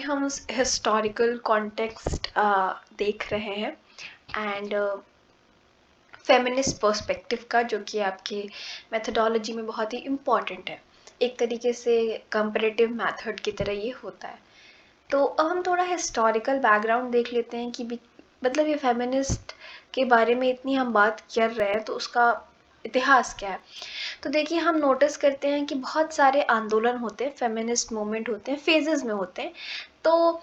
हम historical context देख रहे हैं एंड फेमिनिस्ट पर्सपेक्टिव का, जो कि आपके मेथोडोलॉजी में बहुत ही इम्पॉर्टेंट है। एक तरीके से कंपैरेटिव मेथड की तरह ये होता है। तो अब हम थोड़ा हिस्टोरिकल बैकग्राउंड देख लेते हैं कि मतलब ये फेमिनिस्ट के बारे में इतनी हम बात कर रहे हैं तो उसका इतिहास क्या है। तो देखिए, हम नोटिस करते हैं कि बहुत सारे आंदोलन होते हैं, फेमिनिस्ट मूवमेंट होते हैं, फेजेस में होते हैं। तो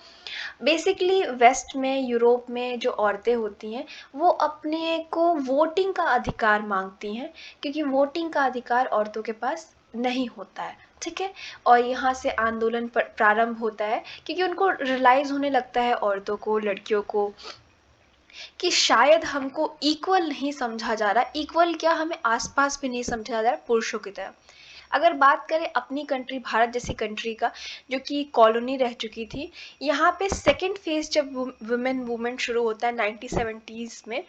बेसिकली वेस्ट में, यूरोप में जो औरतें होती हैं वो अपने को वोटिंग का अधिकार मांगती हैं, क्योंकि वोटिंग का अधिकार औरतों के पास नहीं होता है। ठीक है, और यहाँ से आंदोलन प्रारंभ होता है क्योंकि उनको रियलाइज होने लगता है, औरतों को, लड़कियों को, कि शायद हमको इक्वल नहीं समझा जा रहा। इक्वल क्या, हमें आसपास भी नहीं समझा जा रहा पुरुषों की तरह। अगर बात करें अपनी कंट्री, भारत जैसी कंट्री का, जो कि कॉलोनी रह चुकी थी, यहाँ पे सेकंड फेज जब वुमेन मूवमेंट शुरू होता है 1970s में,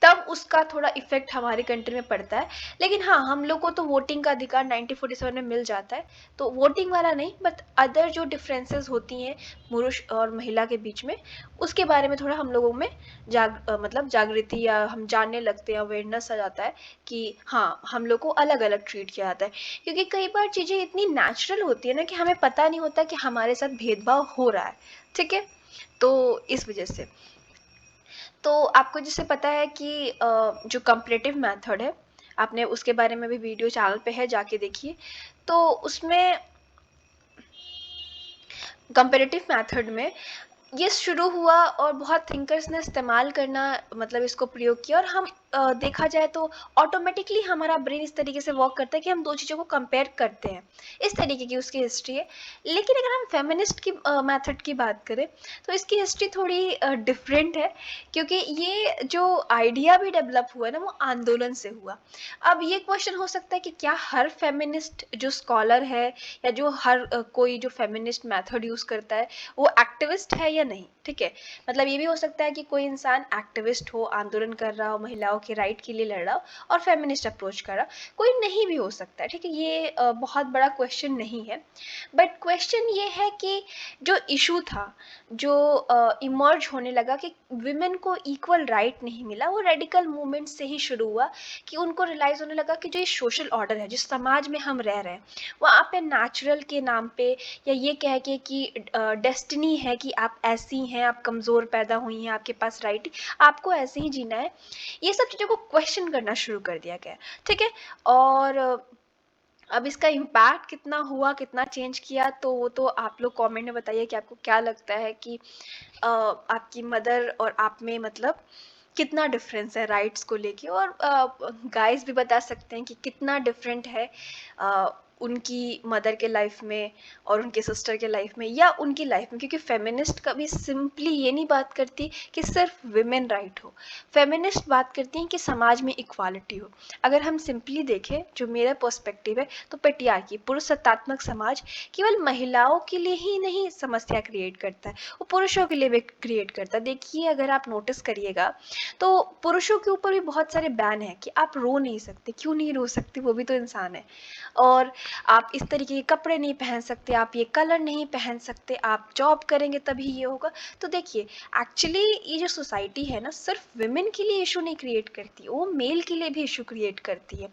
तब उसका थोड़ा इफेक्ट हमारी कंट्री में पड़ता है। लेकिन हाँ, हम लोग को तो वोटिंग का अधिकार 1947 में मिल जाता है। तो वोटिंग वाला नहीं, बट अदर जो डिफरेंसेस होती हैं पुरुष और महिला के बीच में, उसके बारे में थोड़ा हम लोगों में मतलब जागृति, या हम जानने लगते हैं, अवेयरनेस आ जाता है कि हाँ, हम लोग को अलग अलग ट्रीट किया जाता है। क्योंकि कई बार चीज़ें इतनी नेचुरल होती है ना कि हमें पता नहीं होता कि हमारे साथ भेदभाव हो रहा है। ठीक है, तो इस वजह से तो आपको जैसे पता है कि जो कंपैरेटिव मेथड है, आपने उसके बारे में भी वीडियो चैनल पे है, जाके देखिए। तो उसमें कंपैरेटिव मेथड में ये शुरू हुआ और बहुत थिंकर्स ने इस्तेमाल करना, मतलब इसको प्रयोग किया, और हम देखा जाए तो ऑटोमेटिकली हमारा ब्रेन इस तरीके से वर्क करता है कि हम दो चीज़ों को कंपेयर करते हैं। इस तरीके की उसकी हिस्ट्री है। लेकिन अगर हम फेमिनिस्ट की मेथड की बात करें तो इसकी हिस्ट्री थोड़ी डिफरेंट है, क्योंकि ये जो आइडिया भी डेवलप हुआ है ना, वो आंदोलन से हुआ। अब ये क्वेश्चन हो सकता है कि क्या हर फेमिनिस्ट जो स्कॉलर है, या जो हर कोई जो फेमिनिस्ट मेथड यूज़ करता है, वो एक्टिविस्ट है या नहीं। ठीक है, मतलब ये भी हो सकता है कि कोई इंसान एक्टिविस्ट हो, आंदोलन कर रहा हो, महिलाओं के राइट के लिए लड़ रहा हो और फेमिनिस्ट अप्रोच कर रहा, कोई नहीं भी हो सकता है। ठीक है, ये बहुत बड़ा क्वेश्चन नहीं है। बट क्वेश्चन ये है कि जो इशू था, जो इमर्ज होने लगा कि विमेन को इक्वल राइट नहीं मिला, वो रेडिकल मूवमेंट से ही शुरू हुआ। कि उनको रियलाइज़ होने लगा कि जो ये सोशल ऑर्डर है, जिस समाज में हम रह रहे हैं, वहाँ पे नेचुरल के नाम पे, या ये कह के कि डेस्टिनी है कि आप ऐसी हैं, आप कमज़ोर पैदा हुई हैं, आपके पास राइट, आपको ऐसे ही जीना है, ये सब चीज़ों को क्वेश्चन करना शुरू कर दिया गया। ठीक है, और अब इसका इम्पैक्ट कितना हुआ, कितना चेंज किया, तो वो तो आप लोग कमेंट में बताइए कि आपको क्या लगता है कि आपकी मदर और आप में मतलब कितना डिफरेंस है राइट्स को लेके, और गाइस भी बता सकते हैं कि कितना डिफरेंट है उनकी मदर के लाइफ में और उनके सिस्टर के लाइफ में, या उनकी लाइफ में। क्योंकि फेमिनिस्ट कभी सिंपली ये नहीं बात करती कि सिर्फ विमेन राइट हो, फेमिनिस्ट बात करती हैं कि समाज में इक्वालिटी हो। अगर हम सिंपली देखें, जो मेरा पर्सपेक्टिव है, तो पेट्रियार्की, पुरुष सत्तात्मक समाज, केवल महिलाओं के लिए ही नहीं समस्या क्रिएट करता है, वो पुरुषों के लिए भी क्रिएट करता है। देखिए, अगर आप नोटिस करिएगा तो पुरुषों के ऊपर भी बहुत सारे बैन हैं कि आप रो नहीं सकते। क्यों नहीं रो सकते, वो भी तो इंसान है। और आप इस तरीके के कपड़े नहीं पहन सकते, आप ये कलर नहीं पहन सकते, आप जॉब करेंगे तभी ये होगा। तो देखिए, एक्चुअली ये जो सोसाइटी है ना, सिर्फ विमेन के लिए इशू नहीं क्रिएट करती, वो मेल के लिए भी इशू क्रिएट करती है।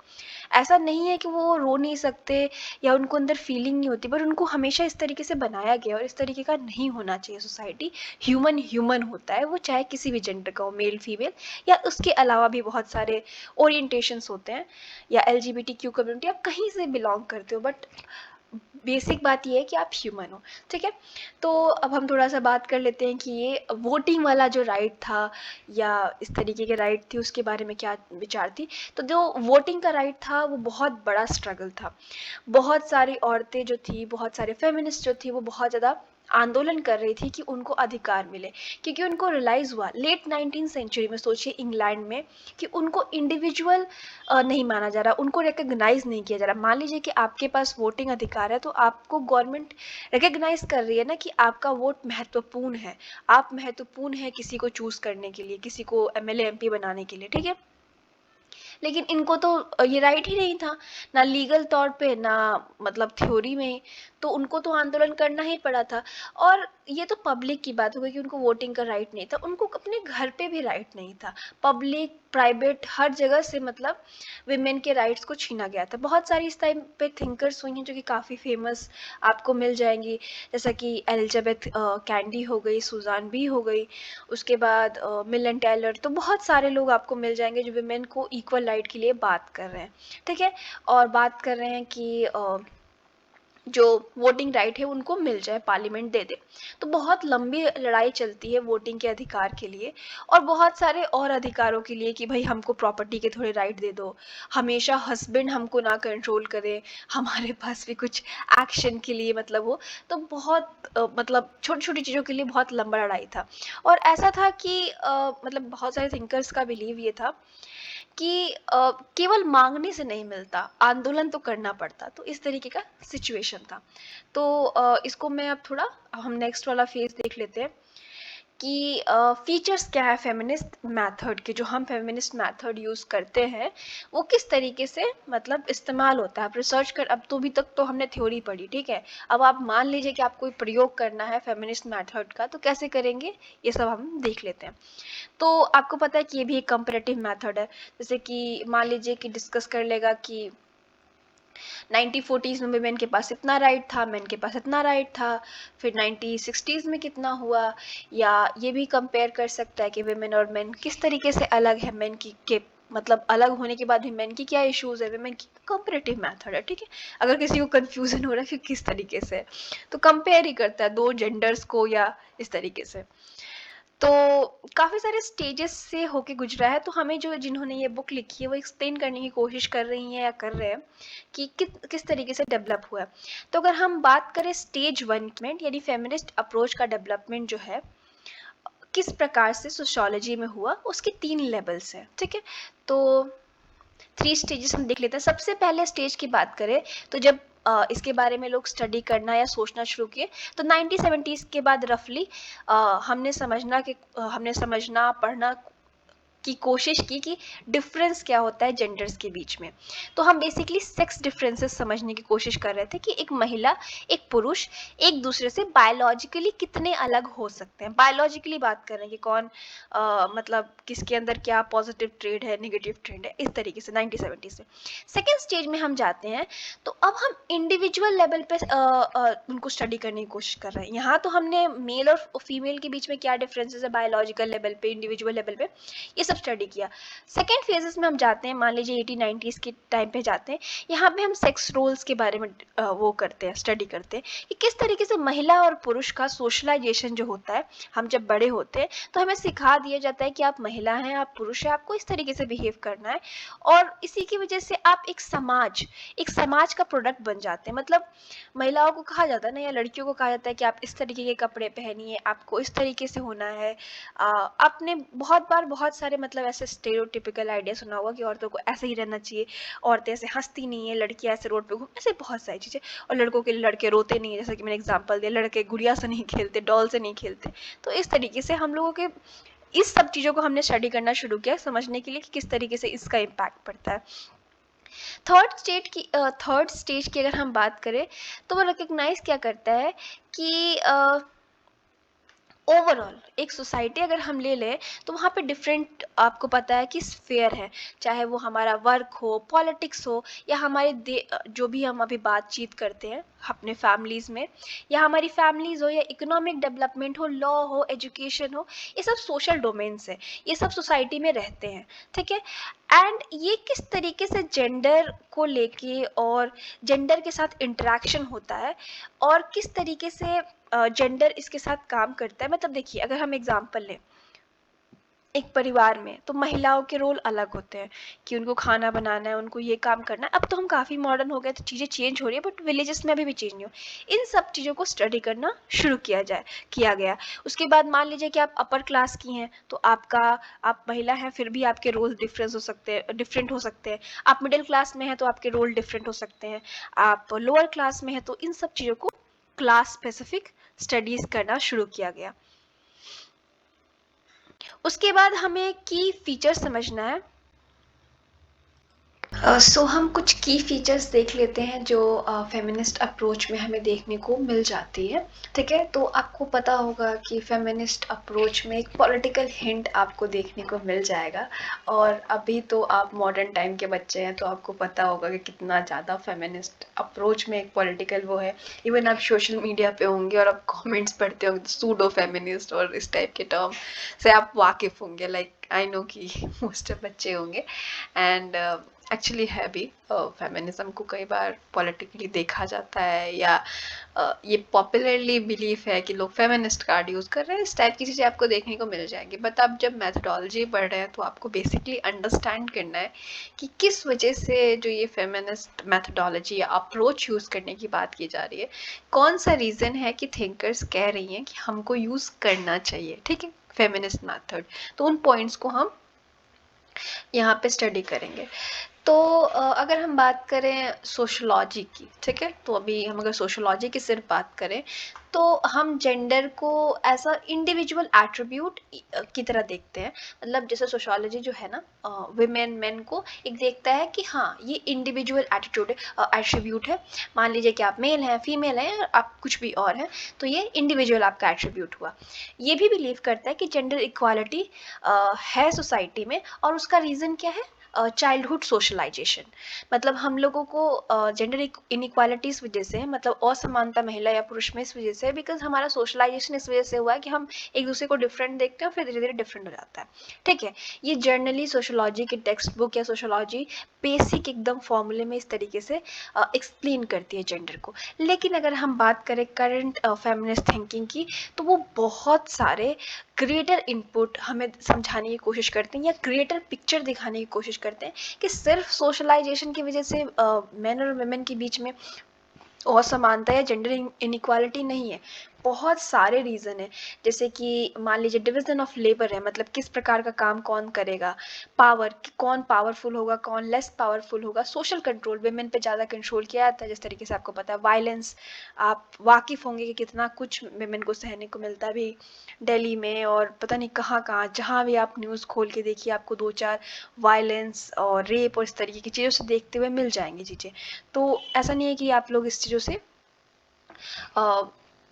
ऐसा नहीं है कि वो रो नहीं सकते या उनको अंदर फीलिंग नहीं होती, पर उनको हमेशा इस तरीके से बनाया गया, और इस तरीके का नहीं होना चाहिए। सोसाइटी ह्यूमन ह्यूमन होता है, वो चाहे किसी भी जेंडर का हो, मेल फीमेल, या उसके अलावा भी बहुत सारे ओरिएंटेशंस होते हैं, या LGBTQ कम्युनिटी, आप कहीं से बिलोंग करते हो, बट बेसिक बात ये है कि आप ह्यूमन हो। ठीक है, तो अब हम थोड़ा सा बात कर लेते हैं कि ये वोटिंग वाला जो राइट था, या इस तरीके के राइट थी, उसके बारे में क्या विचार थी। तो जो वोटिंग का राइट था, वो बहुत बड़ा स्ट्रगल था। बहुत सारी औरतें जो थी, बहुत सारे फेमिनिस्ट जो थी, वो बहुत ज़्यादा आंदोलन कर रही थी कि उनको अधिकार मिले। क्योंकि उनको रियलाइज़ हुआ लेट 19th सेंचुरी में, सोचिए इंग्लैंड में, कि उनको इंडिविजुअल नहीं माना जा रहा, उनको रिकग्नाइज़ नहीं किया जा रहा। मान लीजिए कि आपके पास वोटिंग अधिकार है, तो आपको गवर्नमेंट रिकग्नाइज़ कर रही है ना कि आपका वोट महत्वपूर्ण है, आप महत्वपूर्ण है किसी को चूज़ करने के लिए, किसी को MLA MP बनाने के लिए। ठीक है, लेकिन इनको तो ये राइट ही नहीं था, ना लीगल तौर पे, ना मतलब थ्योरी में। तो उनको तो आंदोलन करना ही पड़ा था। और ये तो पब्लिक की बात हो गई कि उनको वोटिंग का राइट नहीं था, उनको अपने घर पे भी राइट नहीं था। पब्लिक, प्राइवेट, हर जगह से मतलब विमेन के राइट्स को छीना गया था। बहुत सारी इस टाइम पे थिंकर्स हुई हैं जो कि काफ़ी फेमस आपको मिल जाएंगी, जैसा कि एलिजाबेथ कैंडी हो गई, सुजान बी हो गई, उसके बाद मिलन टेलर। तो बहुत सारे लोग आपको मिल जाएंगे जो विमेन को इक्वल राइट के लिए बात कर रहे हैं, ठीक है, और बात कर रहे हैं कि जो वोटिंग राइट है उनको मिल जाए, पार्लियामेंट दे दे। तो बहुत लंबी लड़ाई चलती है वोटिंग के अधिकार के लिए, और बहुत सारे और अधिकारों के लिए कि भाई हमको प्रॉपर्टी के थोड़े राइट दे दो, हमेशा हस्बैंड हमको ना कंट्रोल करे, हमारे पास भी कुछ एक्शन के लिए मतलब हो। तो बहुत मतलब छोटी छोटी चीज़ों के लिए बहुत लंबा लड़ाई था। और ऐसा था कि मतलब बहुत सारे थिंकर्स का बिलीव ये था कि केवल मांगने से नहीं मिलता, आंदोलन तो करना पड़ता। तो इस तरीके का सिचुएशन था। तो इसको मैं अब थोड़ा, हम नेक्स्ट वाला फेज देख लेते हैं कि फीचर्स क्या है फेमिनिस्ट मेथड के, जो हम फेमिनिस्ट मेथड यूज़ करते हैं वो किस तरीके से मतलब इस्तेमाल होता है। आप रिसर्च कर, अब तो अभी तक तो हमने थ्योरी पढ़ी, ठीक है, अब आप मान लीजिए कि आप कोई प्रयोग करना है फेमिनिस्ट मेथड का, तो कैसे करेंगे ये सब हम देख लेते हैं। तो आपको पता है कि ये भी एक कंपैरेटिव मेथड है। जैसे कि मान लीजिए कि डिस्कस कर लेगा कि 1940s में वुमेन के पास इतना राइट था, मेन के पास इतना राइट था, फिर 1960s में कितना हुआ। या ये भी कंपेयर कर सकता है कि वुमेन और मेन किस तरीके से अलग है, मेन की के मतलब अलग होने के बाद भी मेन की क्या इश्यूज है, वुमेन की। कंपेरेटिव मेथड है, ठीक है, अगर किसी को कंफ्यूजन हो रहा है कि किस तरीके से, तो कंपेयर ही करता है दो जेंडर्स को या इस तरीके से। तो काफ़ी सारे स्टेजेस से होके गुजरा है। तो हमें जो जिन्होंने ये बुक लिखी है वो एक्सप्लेन करने की कोशिश कर रही हैं या कर रहे हैं कि किस तरीके से डेवलप हुआ है। तो अगर हम बात करें स्टेज 1 में, यानी फेमिनिस्ट अप्रोच का डेवलपमेंट जो है किस प्रकार से सोशियोलॉजी में हुआ, उसके 3 लेवल्स हैं, ठीक है। तो 3 स्टेजेस हम देख लेते हैं। सबसे पहले स्टेज की बात करें तो जब इसके बारे में लोग स्टडी करना या सोचना शुरू किए, तो 1970s के बाद रफली हमने समझना पढ़ना की कोशिश की कि डिफरेंस क्या होता है जेंडर्स के बीच में। तो हम बेसिकली सेक्स डिफरेंसेस समझने की कोशिश कर रहे थे कि एक महिला, एक पुरुष एक दूसरे से बायोलॉजिकली कितने अलग हो सकते हैं। बायोलॉजिकली बात कर रहे हैं कि कौन मतलब किसके अंदर क्या पॉजिटिव ट्रेड है, नेगेटिव ट्रेड है, इस तरीके से 1970 से। सेकेंड स्टेज में हम जाते हैं तो अब हम इंडिविजुअल लेवल पे उनको स्टडी करने की कोशिश कर रहे हैं। यहाँ तो हमने मेल और फीमेल के बीच में क्या डिफरेंसेस है बायोलॉजिकल लेवल पे, इंडिविजुअल लेवल पे, ये सब स्टडी किया। सेकेंड फेजेस में हम जाते हैं, मान लीजिए 1890s के टाइम पे जाते हैं, यहाँ पे हम सेक्स रोल्स के बारे में वो करते हैं, स्टडी करते हैं कि किस तरीके से महिला और पुरुष का सोशलाइजेशन जो होता है, हम जब बड़े होते हैं तो हमें सिखा दिया जाता है कि आप महिला हैं, आप पुरुष हैं, आपको इस तरीके से बिहेव करना है। और इसी की वजह से आप एक समाज का प्रोडक्ट बन जाते हैं। मतलब महिलाओं को कहा जाता है ना, या लड़कियों को कहा जाता है कि आप इस तरीके के कपड़े पहनिए, आपको इस तरीके से होना है। आपने बहुत बार बहुत सारे मतलब ऐसे स्टेरियोटिपिकल आइडिया सुना होगा कि औरतों को ऐसे ही रहना चाहिए, औरतें ऐसे हंसती नहीं है, लड़कियां ऐसे रोड पे घूम, ऐसे बहुत सारी चीज़ें। और लड़कों के लड़के रोते नहीं है, जैसा कि मैंने एग्जांपल दिया, लड़के गुड़िया से नहीं खेलते, डॉल से नहीं खेलते। तो इस तरीके से हम लोगों के इस सब चीज़ों को हमने स्टडी करना शुरू किया समझने के लिए कि किस तरीके से इसका इम्पैक्ट पड़ता है। थर्ड स्टेज की अगर हम बात करें तो वो रिकग्नाइज क्या करता है कि ओवरऑल एक सोसाइटी अगर हम ले लें तो वहाँ पे डिफरेंट, आपको पता है कि स्फेयर है, चाहे वो हमारा वर्क हो, पॉलिटिक्स हो, या हमारे जो भी हम अभी बातचीत करते हैं अपने फैमिलीज़ में, या हमारी फैमिलीज़ हो, या इकोनॉमिक डेवलपमेंट हो, लॉ हो, एजुकेशन हो, ये सब सोशल डोमेन्स है, ये सब सोसाइटी में रहते हैं, ठीक है। एंड ये किस तरीके से जेंडर को लेके और जेंडर के साथ इंटरेक्शन होता है, और किस तरीके से जेंडर इसके साथ काम करता है। मतलब देखिए, अगर हम एग्जांपल लें एक परिवार में, तो महिलाओं के रोल अलग होते हैं कि उनको खाना बनाना है, उनको ये काम करना है। अब तो हम काफ़ी मॉडर्न हो गए तो चीज़ें चेंज हो रही है, बट विलेजेस में अभी भी चेंज नहीं हो। इन सब चीज़ों को स्टडी करना शुरू किया गया। उसके बाद मान लीजिए कि आप अपर क्लास की हैं, तो आप महिला हैं, फिर भी आपके रोल डिफरेंट हो सकते हैं। आप मिडिल क्लास में हैं तो आपके रोल डिफरेंट हो सकते हैं। आप लोअर क्लास में हैं, तो इन सब चीज़ों को क्लास स्पेसिफिक स्टडीज़ करना शुरू किया गया। उसके बाद हमें की फीचर समझना है। सो हम कुछ की फीचर्स देख लेते हैं जो फेमिनिस्ट अप्रोच में हमें देखने को मिल जाती है। ठीक है, तो आपको पता होगा कि फेमिनिस्ट अप्रोच में एक पॉलिटिकल हिंट आपको देखने को मिल जाएगा। और अभी तो आप मॉडर्न टाइम के बच्चे हैं, तो आपको पता होगा कि कितना ज़्यादा फेमिनिस्ट अप्रोच में एक पॉलिटिकल वो है। इवन आप सोशल मीडिया पे होंगे और आप कमेंट्स पढ़ते होंगे सूडो फेमिनिस्ट और इस टाइप के टर्म से आप वाकिफ होंगे। लाइक आई नो कि मोस्ट बच्चे होंगे। एंड एक्चुअली है भी, फेमिनिज्म को कई बार पॉलिटिकली देखा जाता है, या ये पॉपुलरली बिलीफ है कि लोग फेमिनिस्ट कार्ड यूज़ कर रहे हैं। इस टाइप की चीज़ें आपको देखने को मिल जाएंगी। बट आप जब मैथडोलॉजी पढ़ रहे हैं तो आपको बेसिकली अंडरस्टैंड करना है कि किस वजह से जो ये फेमिनिस्ट मैथडोलॉजी या अप्रोच यूज़ करने की बात की जा रही है, कौन सा रीज़न है कि थिंकर्स कह रही हैं कि हमको यूज़ करना चाहिए। ठीक है, फेमिनिस्ट मैथड। तो उन पॉइंट्स को हम यहाँ पे स्टडी करेंगे। तो अगर हम बात करें सोशोलॉजी की, ठीक है, तो अभी हम अगर सोशोलॉजी की सिर्फ बात करें तो हम जेंडर को एज अ इंडिविजुअल एट्रीब्यूट की तरह देखते हैं। मतलब जैसे सोशोलॉजी जो है ना, विमेन मेन को एक देखता है कि हाँ ये इंडिविजुअल एटीट्यूड है, एट्रीब्यूट है। मान लीजिए कि आप मेल हैं, फीमेल हैं, आप कुछ भी और हैं, तो ये इंडिविजुअल आपका एट्रीब्यूट हुआ। ये भी बिलीव करता है कि जेंडर इक्वालिटी है सोसाइटी में, और उसका रीज़न क्या है? Childhood socialisation. मतलब हम लोगों को जेंडर इनइक्वालिटी इस वजह से है, मतलब असमानता महिला या पुरुष में इस वजह से है, बिकॉज हमारा सोशलाइजेशन इस वजह से हुआ है कि हम एक दूसरे को डिफरेंट देखते हैं और फिर धीरे धीरे डिफरेंट हो जाता है। ठीक है, ये जर्नली सोशोलॉजी की टेक्स्ट बुक या सोशोलॉजी बेसिक एकदम फॉर्मूले में इस तरीके से एक्सप्लेन करती है जेंडर को। लेकिन अगर हम बात करें करंट फेमिनिस्ट थिंकिंग की, तो वो बहुत सारे ग्रेटर इनपुट हमें समझाने की कोशिश करते हैं या ग्रेटर पिक्चर दिखाने की कोशिश करते हैं कि सिर्फ सोशलाइजेशन की वजह से मेन और वुमेन के बीच में असमानता या जेंडर इनइक्वालिटी नहीं है। बहुत सारे रीज़न है, जैसे कि मान लीजिए डिवीजन ऑफ लेबर है, मतलब किस प्रकार का काम कौन करेगा, पावर कि कौन पावरफुल होगा, कौन लेस पावरफुल होगा, सोशल कंट्रोल वेमेन पे ज़्यादा कंट्रोल किया जाता है जिस तरीके से आपको पता है, वायलेंस आप वाकिफ़ होंगे कि कितना कुछ वेमेन को सहने को मिलता है भी दिल्ली में और पता नहीं कहाँ कहाँ, जहाँ भी आप न्यूज़ खोल के देखिए आपको 2-4 वायलेंस और रेप और इस तरीके की चीज़ों से देखते हुए मिल जाएंगी चीज़ें। तो ऐसा नहीं है कि आप लोग इस चीज़ों से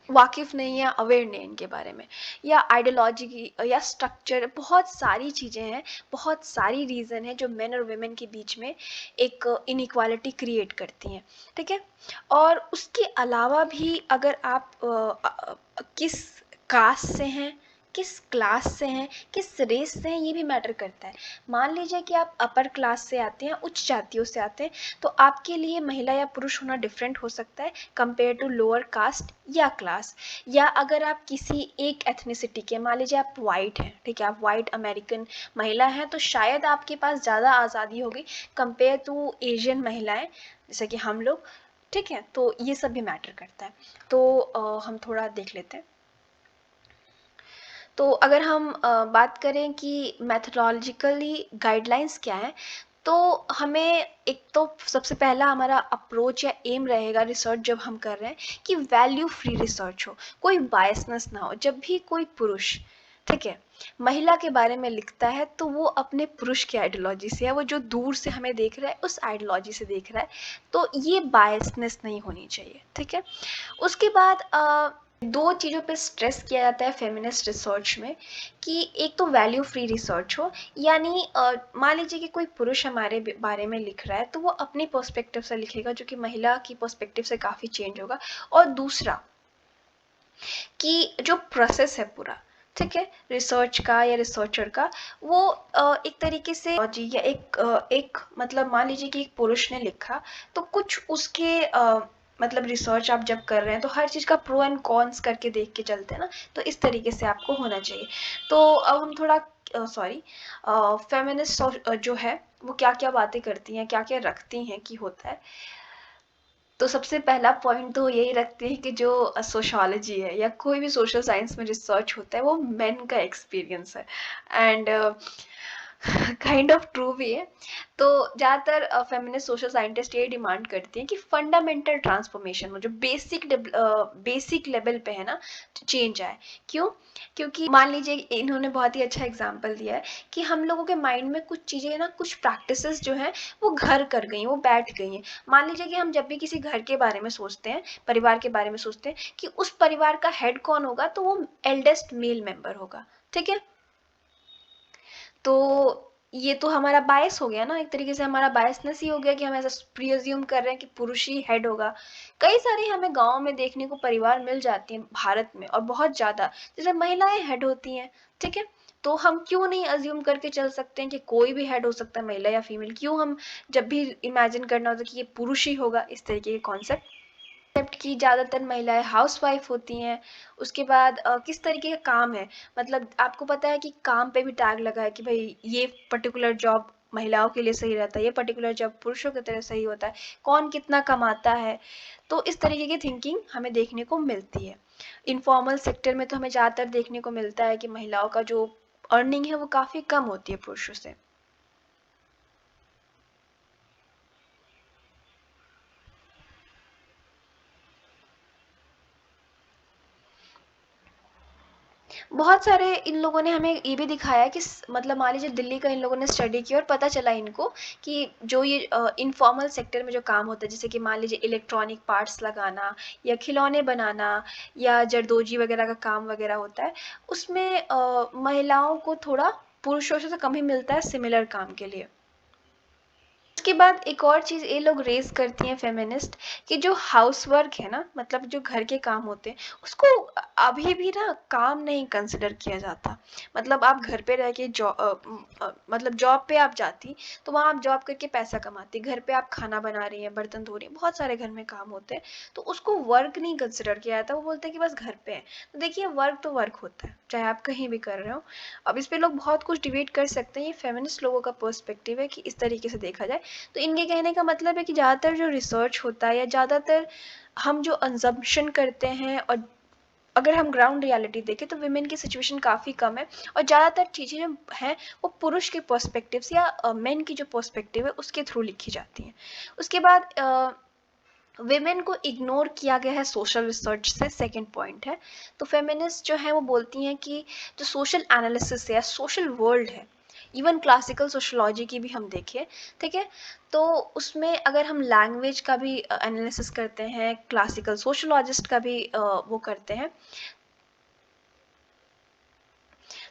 वाकिफ़ नहीं है, अवेयर नहीं इनके बारे में, या आइडियोलॉजी की या स्ट्रक्चर, बहुत सारी चीज़ें हैं, बहुत सारी रीज़न है जो मेन और वुमेन के बीच में एक इनइक्वालिटी क्रिएट करती हैं। ठीक है, और उसके अलावा भी अगर आप किस कास्ट से हैं, किस क्लास से हैं, किस रेस से हैं, ये भी मैटर करता है। मान लीजिए कि आप अपर क्लास से आते हैं, उच्च जातियों से आते हैं, तो आपके लिए महिला या पुरुष होना डिफरेंट हो सकता है कंपेयर टू लोअर कास्ट या क्लास। या अगर आप किसी एक एथनिसिटी के, मान लीजिए आप वाइट हैं, ठीक है, आप वाइट अमेरिकन महिला हैं, तो शायद आपके पास ज़्यादा आज़ादी होगी कंपेयर टू एशियन महिलाएं जैसे कि हम लोग। ठीक है, तो ये सब भी मैटर करता है। तो हम थोड़ा देख लेते हैं। तो अगर हम बात करें कि मैथडोलॉजिकली गाइडलाइंस क्या है, तो हमें एक तो सबसे पहला हमारा अप्रोच या एम रहेगा रिसर्च जब हम कर रहे हैं कि वैल्यू फ्री रिसर्च हो, कोई बायसनेस ना हो। जब भी कोई पुरुष, ठीक है, महिला के बारे में लिखता है तो वो अपने पुरुष की आइडियोलॉजी से है, वो जो दूर से हमें देख रहा है उस आइडियोलॉजी से देख रहा है, तो ये बायसनेस नहीं होनी चाहिए। ठीक है, उसके बाद दो चीज़ों पे स्ट्रेस किया जाता है फेमिनिस्ट रिसर्च में कि एक तो वैल्यू फ्री रिसर्च हो, यानी मान लीजिए कि कोई पुरुष हमारे बारे में लिख रहा है तो वो अपनी पर्सपेक्टिव से लिखेगा जो कि महिला की पर्सपेक्टिव से काफ़ी चेंज होगा। और दूसरा कि जो प्रोसेस है पूरा, ठीक है, रिसर्च का या रिसर्चर का, वो एक तरीके से जी या एक मतलब मान लीजिए कि एक पुरुष ने लिखा, तो कुछ उसके मतलब रिसर्च आप जब कर रहे हैं तो हर चीज़ का प्रो एंड कॉन्स करके देख के चलते हैं ना, तो इस तरीके से आपको होना चाहिए। तो अब हम थोड़ा सॉरी फेमिनिस्ट जो है वो क्या क्या बातें करती हैं, क्या क्या रखती हैं कि होता है। तो सबसे पहला पॉइंट तो यही रखते हैं कि जो सोशोलॉजी है या कोई भी सोशल साइंस में रिसर्च होता है वो मेन का एक्सपीरियंस है। एंड काइंड ऑफ ट्रू भी है। तो ज़्यादातर फेमिनिस्ट सोशल साइंटिस्ट ये डिमांड करती हैं कि फंडामेंटल ट्रांसफॉर्मेशन जो बेसिक लेवल पे है ना, चेंज आए। क्यों? क्योंकि मान लीजिए इन्होंने बहुत ही अच्छा एग्जांपल दिया है कि हम लोगों के माइंड में कुछ चीज़ें ना, कुछ प्रैक्टिसेस जो हैं वो घर कर गई हैं, वो बैठ गई हैं। मान लीजिए कि हम जब भी किसी घर के बारे में सोचते हैं, परिवार के बारे में सोचते हैं कि उस परिवार का हेड कौन होगा, तो वो एल्डेस्ट मेल मेंबर होगा। ठीक है? तो ये तो हमारा बायस हो गया ना, एक तरीके से हमारा बायसनेस ही हो गया कि हम ऐसा प्रीअज्यूम कर रहे हैं कि पुरुष ही हेड होगा। कई सारी हमें गाँव में देखने को परिवार मिल जाती हैं भारत में, और बहुत ज़्यादा, जिसमें महिलाएं हेड होती हैं। ठीक है? तो हम क्यों नहीं अज्यूम करके चल सकते हैं कि कोई भी हेड हो सकता है, महिला या फीमेल? क्यों हम जब भी इमेजिन करना होता है कि ये पुरुष ही होगा, इस तरीके के कॉन्सेप्ट की ज़्यादातर महिलाएं हाउसवाइफ होती हैं। उसके बाद किस तरीके का काम है, मतलब आपको पता है कि काम पे भी टैग लगा है कि भाई ये पर्टिकुलर जॉब महिलाओं के लिए सही रहता है, ये पर्टिकुलर जॉब पुरुषों की तरह सही होता है, कौन कितना कमाता है। तो इस तरीके की थिंकिंग हमें देखने को मिलती है। इनफॉर्मल सेक्टर में तो हमें ज़्यादातर देखने को मिलता है कि महिलाओं का जो अर्निंग है वो काफ़ी कम होती है पुरुषों से। बहुत सारे इन लोगों ने हमें ये भी दिखाया कि मतलब मान लीजिए दिल्ली का इन लोगों ने स्टडी किया और पता चला इनको कि जो ये इनफॉर्मल सेक्टर में जो काम होता है, जैसे कि मान लीजिए इलेक्ट्रॉनिक पार्ट्स लगाना या खिलौने बनाना या जरदोजी वगैरह का काम वगैरह होता है, उसमें महिलाओं को थोड़ा पुरुषों से तो कम ही मिलता है सिमिलर काम के लिए। उसके बाद एक और चीज़ ये लोग रेज करती हैं फेमिनिस्ट, कि जो हाउसवर्क है ना, मतलब जो घर के काम होते हैं, उसको अभी भी ना काम नहीं कंसिडर किया जाता। मतलब आप घर पे रह के मतलब जॉब पे आप जाती, तो वहाँ आप जॉब करके पैसा कमाती, घर पे आप खाना बना रही हैं, बर्तन धो रही हैं, बहुत सारे घर में काम होते हैं, तो उसको वर्क नहीं कंसिडर किया जाता। वो बोलते हैं कि बस घर पे है। तो देखिए, वर्क तो वर्क होता है, चाहे आप कहीं भी कर रहे हो। अब इस पे लोग बहुत कुछ डिबेट कर सकते हैं, ये फेमिनिस्ट लोगों का पर्सपेक्टिव है कि इस तरीके से देखा जाए। तो इनके कहने का मतलब है कि ज़्यादातर जो रिसर्च होता है या ज़्यादातर हम जो अंजम्पशन करते हैं, और अगर हम ग्राउंड रियलिटी देखें तो विमेन की सिचुएशन काफ़ी कम है, और ज़्यादातर चीज़ें जो हैं वो पुरुष के पर्सपेक्टिव से या मेन की जो पर्सपेक्टिव है उसके थ्रू लिखी जाती हैं। उसके बाद विमेन को इग्नोर किया गया है सोशल रिसर्च से, सेकंड पॉइंट है। तो फेमिनिस्ट जो है वो बोलती हैं कि जो सोशल एनालिसिस है या सोशल वर्ल्ड है, इवन क्लासिकल सोशोलॉजी की भी हम देखें, ठीक है, तो उसमें अगर हम लैंग्वेज का भी एनालिसिस करते हैं, क्लासिकल सोशोलॉजिस्ट का भी वो करते हैं,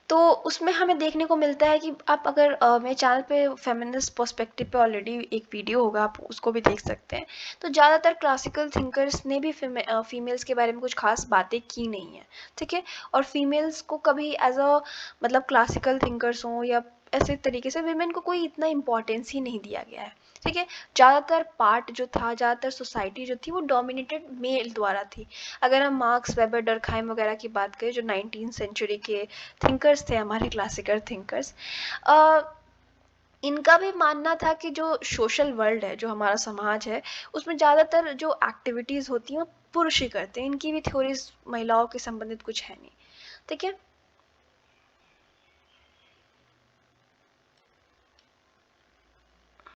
तो उसमें हमें देखने को मिलता है कि आप अगर मेरे चैनल पे फेमिनिस्ट पर्सपेक्टिव पे ऑलरेडी एक वीडियो होगा, आप उसको भी देख सकते हैं। तो ज़्यादातर क्लासिकल थिंकर्स ने भी फीमेल्स के बारे में कुछ खास बातें की नहीं है। ठीक है? और फीमेल्स को कभी एज अ मतलब क्लासिकल थिंकर्स हों या ऐसे तरीके से विमेन को कोई इतना इम्पोर्टेंस ही नहीं दिया गया है। ठीक है? ज़्यादातर पार्ट जो था, ज़्यादातर सोसाइटी जो थी वो डोमिनेटेड मेल द्वारा थी। अगर हम मार्क्स, वेबर, डर्कहाइम वगैरह की बात करें, जो 19th सेंचुरी के थिंकर्स थे, हमारे क्लासिकल थिंकर्स, इनका भी मानना था कि जो सोशल वर्ल्ड है, जो हमारा समाज है, उसमें ज़्यादातर जो एक्टिविटीज़ होती हैं वो पुरुष ही करते हैं। इनकी भी थ्योरीज महिलाओं के संबंधित कुछ है नहीं। ठीक है?